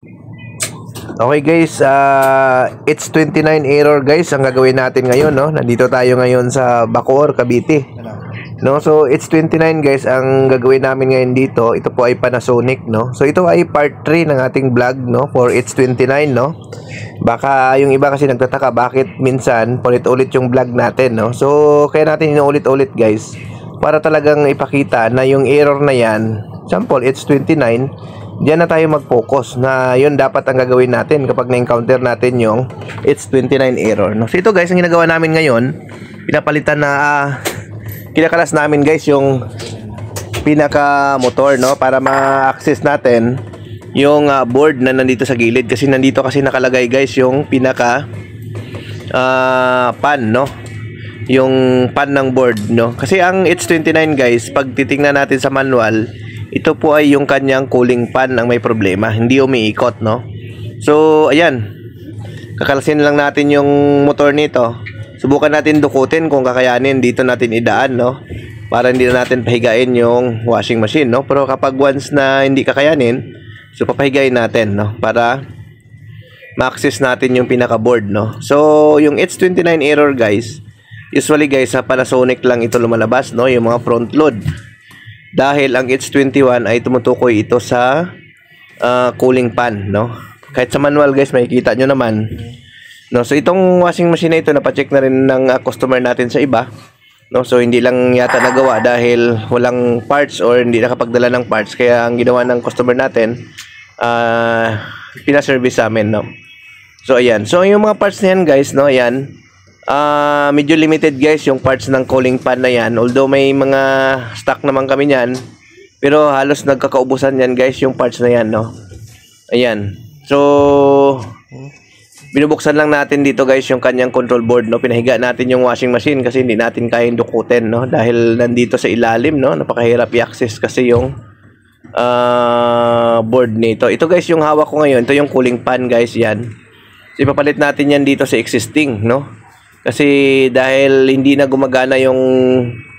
Okay guys, it's 29 error guys ang gagawin natin ngayon, no? Nandito tayo ngayon sa Bacoor, Cavite. No, so it's 29 guys ang gagawin namin ngayon dito. Ito po ay Panasonic, no? So ito ay part 3 ng ating vlog, no, for it's 29, no? Baka yung iba kasi nagtataka bakit minsan ulit-ulit yung vlog natin, no? So kaya natin inuulit-ulit guys para talagang ipakita na yung error na yan, example, it's 29. Diyan na tayo mag-focus na yun dapat ang gagawin natin kapag na-encounter natin yung it's 29 error, no? So ito guys, ang ginagawa namin ngayon, pinapalitan na kinakalas namin guys yung pinaka motor, no, para ma-access natin yung board na nandito sa gilid, kasi nandito kasi nakalagay guys yung pinaka pan, no, yung pan ng board, no, kasi ang it's 29 guys, pag titingnan natin sa manual, ito po ay yung kanyang cooling pan ang may problema, hindi umiikot, no. So ayan, kakalasin lang natin yung motor nito. Subukan natin dukutin kung kakayanin, dito natin idaan, no, para hindi na natin pahigain yung washing machine, no. Pero kapag once na hindi kakayanin, so papahigain natin, no, para ma-access natin yung pinaka board, no. So yung it's 29 error guys, usually guys sa Panasonic lang ito lumalabas, no, yung mga front load. Dahil ang it's 21 ay tumutukoy ito sa cooling pan, no. Kahit sa manual guys, makikita nyo naman, no. So itong washing machine na ito, napacheck na rin ng customer natin sa iba, no. So hindi lang yata nagawa dahil walang parts or hindi nakapagdala ng parts, kaya ang ginawa ng customer natin, pina-service sa amin, no. So ayan, so yung mga parts na yan guys, no, ayan, medyo limited guys yung parts ng cooling pan na yan, although may mga stock naman kami yan, pero halos nagkakaubusan yan guys yung parts na yan, no. Ayan, so binubuksan lang natin dito guys yung kanyang control board, no. Pinahiga natin yung washing machine kasi hindi natin kayang dukutin, no, dahil nandito sa ilalim, no. Napakahirap i-access kasi yung board nito. Ito guys yung hawak ko ngayon, ito yung cooling pan guys, yan. So ipapalit natin yan dito sa existing, no. Kasi dahil hindi na gumagana yung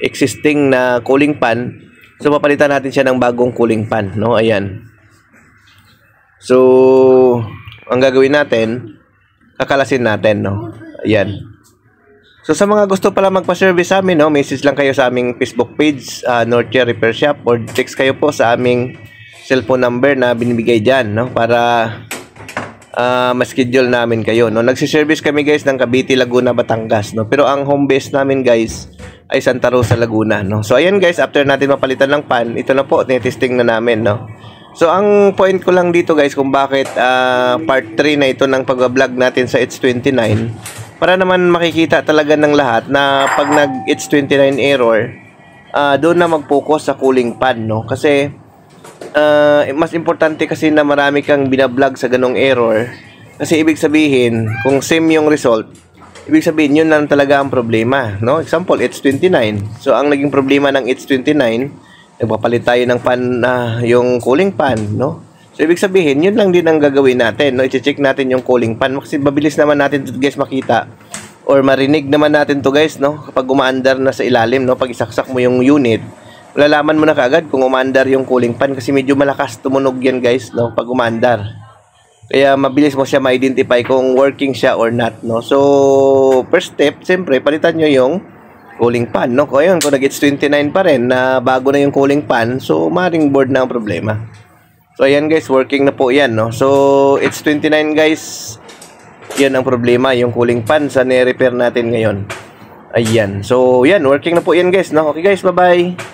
existing na cooling pan, so papalitan natin siya ng bagong cooling pan, no. Ayan. So ang gagawin natin, kakalasin natin, no. Ayan. So sa mga gusto pala magpa-service sa amin, no, message lang kayo sa aming Facebook page, Northshire Repair Shop, or text kayo po sa aming cellphone number na binibigay dyan, no, para ma-schedule namin kayo, no. Nagsiservice kami guys ng Cavite, Laguna, Batangas, no, pero ang home base namin guys ay Santa Rosa, Laguna, no. So ayan guys, after natin mapalitan ng pan, ito na po, tinitesting na namin, no. So ang point ko lang dito guys kung bakit part 3 na ito ng pag-vlog natin sa it's 29, para naman makikita talaga ng lahat na pag nag it's 29 error, doon na mag-focus sa cooling pan, no. Kasi mas importante kasi na marami kang binablog sa ganong error, kasi ibig sabihin kung same yung result, ibig sabihin yun lang talaga ang problema, no. Example, it's 29. So ang naging problema ng it's 29, nagpapalit tayo ng pan, yung cooling pan, no. So ibig sabihin yun lang din ang gagawin natin, no. I-check natin yung cooling pan kasi mabilis naman natin to guys makita or marinig naman natin to guys, no, kapag umaandar na sa ilalim, no. Pag isaksak mo yung unit, malalaman mo na kaagad kung umaandar yung cooling pan kasi medyo malakas tumunog yan guys, no, pag umaandar. Kaya mabilis mo siya ma-identify kung working siya or not, no. So first step, siyempre palitan nyo yung cooling pan, no. Kung kung nag-it's 29 pa rin na bago na yung cooling pan, so maring board na ang problema. So ayan guys, working na po yan, no. So it's 29 guys, yan ang problema, yung cooling pan sa ni-repair natin ngayon. Ayan, so yan, working na po yan guys, no. Okay guys, bye bye.